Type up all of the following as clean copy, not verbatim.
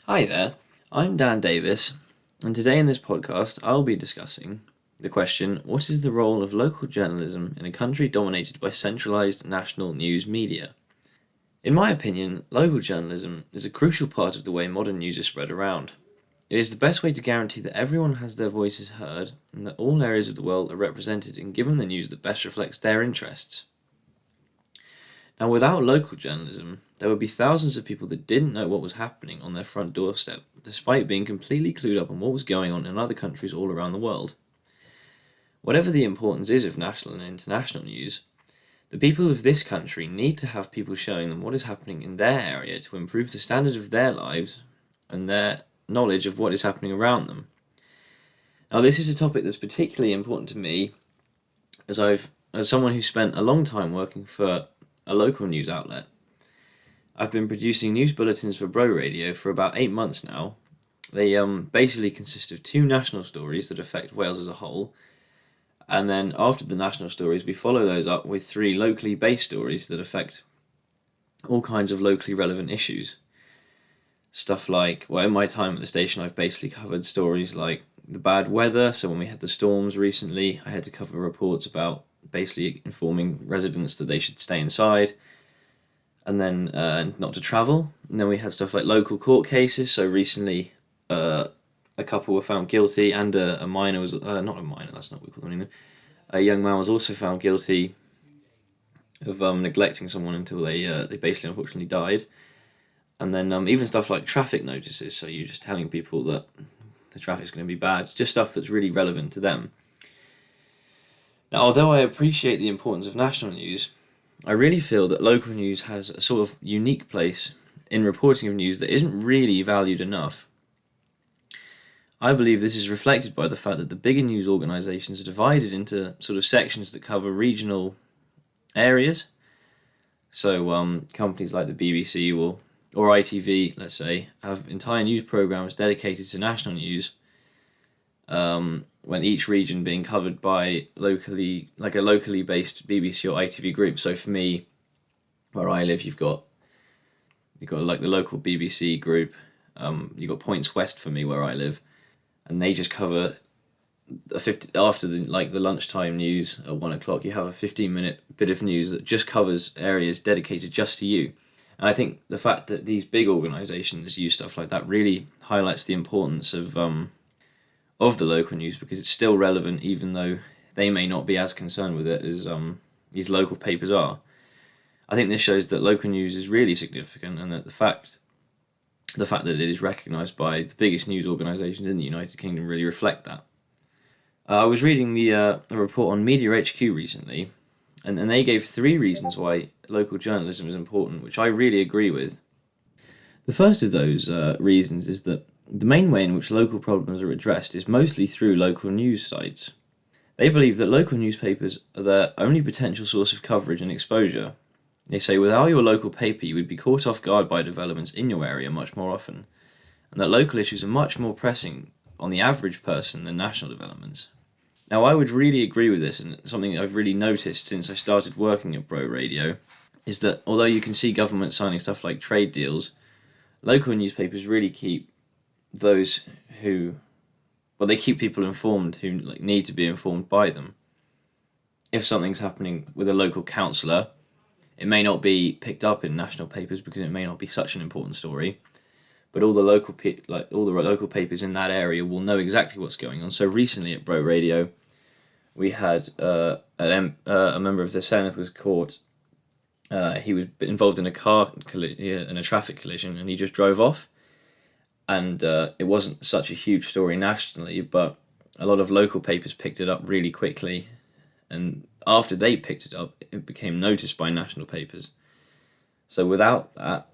Hi there, I'm Dan Davis, and today in this podcast I'll be discussing the question, what is the role of local journalism in a country dominated by centralised national news media? In my opinion, local journalism is a crucial part of the way modern news is spread around. It is the best way to guarantee that everyone has their voices heard and that all areas of the world are represented and given the news that best reflects their interests. Now, without local journalism, there would be thousands of people that didn't know what was happening on their front doorstep, despite being completely clued up on what was going on in other countries all around the world. Whatever the importance is of national and international news, the people of this country need to have people showing them what is happening in their area to improve the standard of their lives and their knowledge of what is happening around them. Now, this is a topic that's particularly important to me as someone who spent a long time working for a local news outlet. I've been producing news bulletins for Bro Radio for about 8 months now. They basically consist of 2 national stories that affect Wales as a whole, and then after the national stories we follow those up with 3 locally based stories that affect all kinds of locally relevant issues. Stuff like, well, in my time at the station I've basically covered stories like the bad weather, so when we had the storms recently I had to cover reports about basically informing residents that they should stay inside and then not to travel. And then we had stuff like local court cases. So recently, a couple were found guilty, and a minor was not a minor. That's not what we call them anymore. A young man was also found guilty of neglecting someone until they basically unfortunately died. And then even stuff like traffic notices. So you're just telling people that the traffic's going to be bad. Just stuff that's really relevant to them. Now, although I appreciate the importance of national news, I really feel that local news has a sort of unique place in reporting of news that isn't really valued enough. I believe this is reflected by the fact that the bigger news organisations are divided into sort of sections that cover regional areas. So companies like the BBC or ITV, let's say, have entire news programmes dedicated to national news, when each region being covered by a locally based BBC or ITV group. So for me, where I live, you've got like the local BBC group. You've got Points West for me where I live, and they just cover after the lunchtime news at 1 o'clock. You have a 15-minute bit of news that just covers areas dedicated just to you. And I think the fact that these big organisations use stuff like that really highlights the importance of the local news, because it's still relevant even though they may not be as concerned with it as these local papers are. I think this shows that local news is really significant, and that the fact that it is recognised by the biggest news organisations in the United Kingdom really reflect that. I was reading a report on Media HQ recently, and they gave 3 reasons why local journalism is important, which I really agree with. The first of those reasons is that the main way in which local problems are addressed is mostly through local news sites. They believe that local newspapers are their only potential source of coverage and exposure. They say without your local paper you would be caught off guard by developments in your area much more often, and that local issues are much more pressing on the average person than national developments. Now, I would really agree with this, and something I've really noticed since I started working at Bro Radio is that although you can see government signing stuff like trade deals, local newspapers really keep those they keep people informed who need to be informed by them. If something's happening with a local councillor, it may not be picked up in national papers because it may not be such an important story, but all the local papers in that area will know exactly what's going on. So recently at Bro Radio, we had a member of the Senate Court. He was involved in a traffic collision, and he just drove off. And it wasn't such a huge story nationally, but a lot of local papers picked it up really quickly. And after they picked it up, it became noticed by national papers. So without that,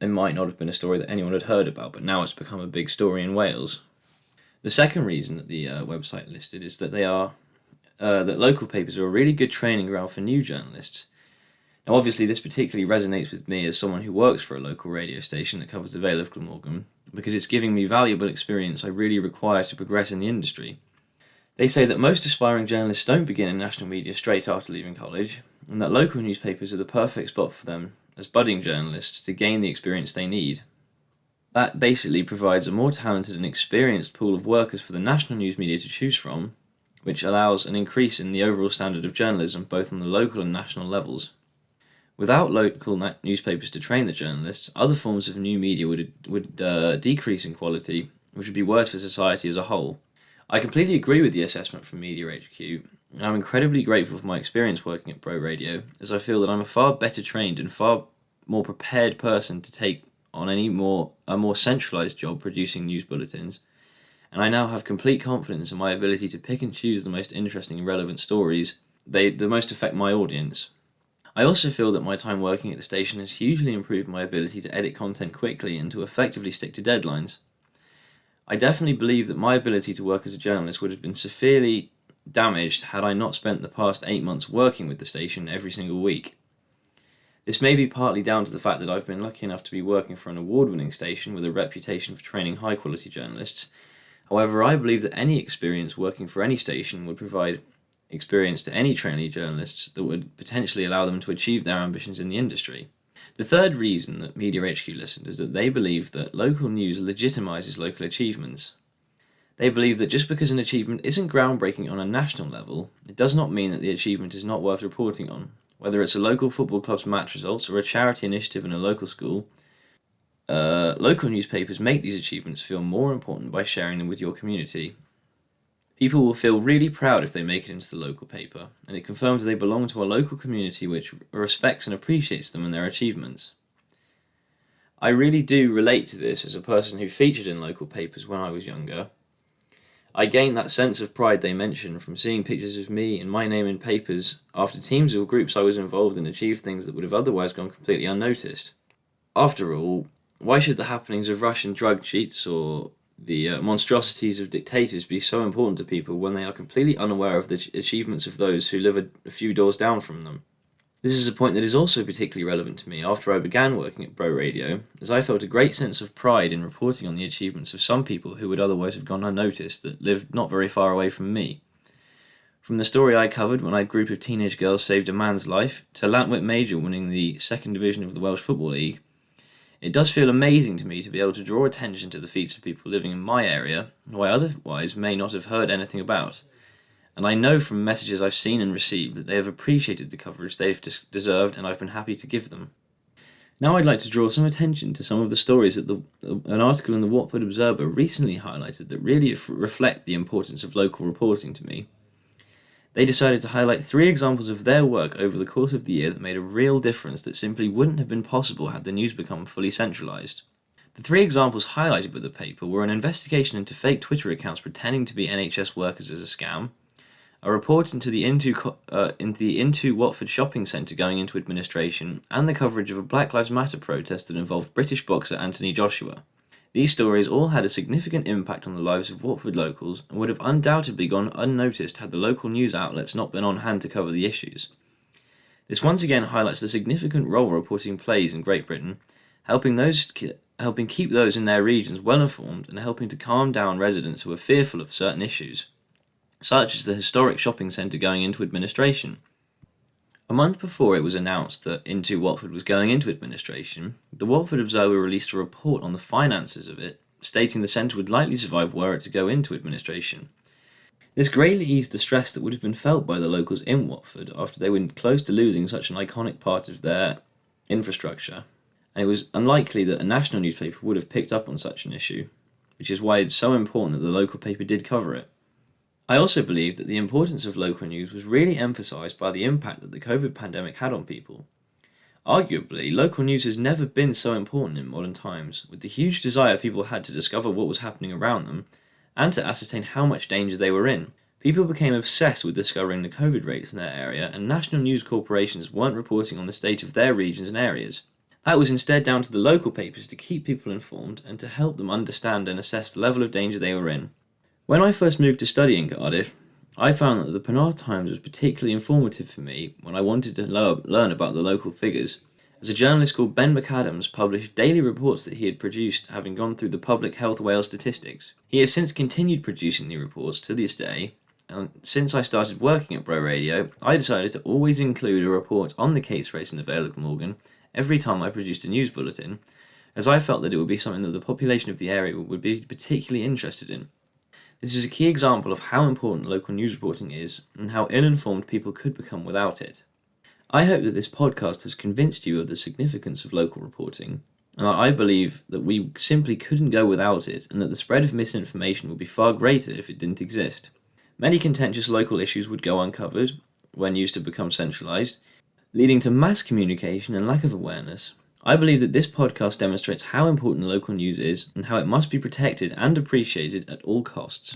it might not have been a story that anyone had heard about, but now it's become a big story in Wales. The second reason that the website listed is that that local papers are a really good training ground for new journalists. Now, obviously, this particularly resonates with me as someone who works for a local radio station that covers the Vale of Glamorgan, because it's giving me valuable experience I really require to progress in the industry. They say that most aspiring journalists don't begin in national media straight after leaving college, and that local newspapers are the perfect spot for them as budding journalists to gain the experience they need. That basically provides a more talented and experienced pool of workers for the national news media to choose from, which allows an increase in the overall standard of journalism both on the local and national levels. Without local newspapers to train the journalists, other forms of new media would decrease in quality, which would be worse for society as a whole. I completely agree with the assessment from Media HQ, and I'm incredibly grateful for my experience working at Pro Radio, as I feel that I'm a far better trained and far more prepared person to take on a more centralized job producing news bulletins, and I now have complete confidence in my ability to pick and choose the most interesting and relevant stories the most affect my audience. I also feel that my time working at the station has hugely improved my ability to edit content quickly and to effectively stick to deadlines. I definitely believe that my ability to work as a journalist would have been severely damaged had I not spent the past 8 months working with the station every single week. This may be partly down to the fact that I've been lucky enough to be working for an award-winning station with a reputation for training high-quality journalists. However, I believe that any experience working for any station would provide experience to any trainee journalists that would potentially allow them to achieve their ambitions in the industry. The third reason that Media HQ listened is that they believe that local news legitimizes local achievements. They believe that just because an achievement isn't groundbreaking on a national level, it does not mean that the achievement is not worth reporting on. Whether it's a local football club's match results or a charity initiative in a local school, local newspapers make these achievements feel more important by sharing them with your community. People will feel really proud if they make it into the local paper, and it confirms they belong to a local community which respects and appreciates them and their achievements. I really do relate to this as a person who featured in local papers when I was younger. I gained that sense of pride they mentioned from seeing pictures of me and my name in papers after teams or groups I was involved in achieved things that would have otherwise gone completely unnoticed. After all, why should the happenings of Russian drug cheats or the monstrosities of dictators be so important to people when they are completely unaware of the achievements of those who live a few doors down from them? This is a point that is also particularly relevant to me after I began working at Pro Radio, as I felt a great sense of pride in reporting on the achievements of some people who would otherwise have gone unnoticed that lived not very far away from me. From the story I covered when a group of teenage girls saved a man's life, to Llantwit Major winning the second division of the Welsh Football League, it does feel amazing to me to be able to draw attention to the feats of people living in my area who I otherwise may not have heard anything about. And I know from messages I've seen and received that they have appreciated the coverage they've deserved, and I've been happy to give them. Now I'd like to draw some attention to some of the stories that an article in the Watford Observer recently highlighted that really reflect the importance of local reporting to me. They decided to highlight 3 examples of their work over the course of the year that made a real difference that simply wouldn't have been possible had the news become fully centralised. The 3 examples highlighted by the paper were an investigation into fake Twitter accounts pretending to be NHS workers as a scam, a report into the Into Watford shopping centre going into administration, and the coverage of a Black Lives Matter protest that involved British boxer Anthony Joshua. These stories all had a significant impact on the lives of Watford locals and would have undoubtedly gone unnoticed had the local news outlets not been on hand to cover the issues. This once again highlights the significant role reporting plays in Great Britain, helping keep those in their regions well informed and helping to calm down residents who are fearful of certain issues, such as the historic shopping centre going into administration. A month before it was announced that Into Watford was going into administration, the Watford Observer released a report on the finances of it, stating the centre would likely survive were it to go into administration. This greatly eased the stress that would have been felt by the locals in Watford after they were close to losing such an iconic part of their infrastructure, and it was unlikely that a national newspaper would have picked up on such an issue, which is why it's so important that the local paper did cover it. I also believe that the importance of local news was really emphasised by the impact that the COVID pandemic had on people. Arguably, local news has never been so important in modern times, with the huge desire people had to discover what was happening around them and to ascertain how much danger they were in. People became obsessed with discovering the COVID rates in their area, and national news corporations weren't reporting on the state of their regions and areas. That was instead down to the local papers to keep people informed and to help them understand and assess the level of danger they were in. When I first moved to study in Cardiff, I found that the Penarth Times was particularly informative for me when I wanted to learn about the local figures, as a journalist called Ben McAdams published daily reports that he had produced having gone through the Public Health Wales statistics. He has since continued producing the reports to this day, and since I started working at Pro Radio, I decided to always include a report on the case race in the Vale of Glamorgan every time I produced a news bulletin, as I felt that it would be something that the population of the area would be particularly interested in. This is a key example of how important local news reporting is and how ill-informed people could become without it. I hope that this podcast has convinced you of the significance of local reporting, and I believe that we simply couldn't go without it and that the spread of misinformation would be far greater if it didn't exist. Many contentious local issues would go uncovered when news to become centralised, leading to mass communication and lack of awareness. I believe that this podcast demonstrates how important local news is and how it must be protected and appreciated at all costs.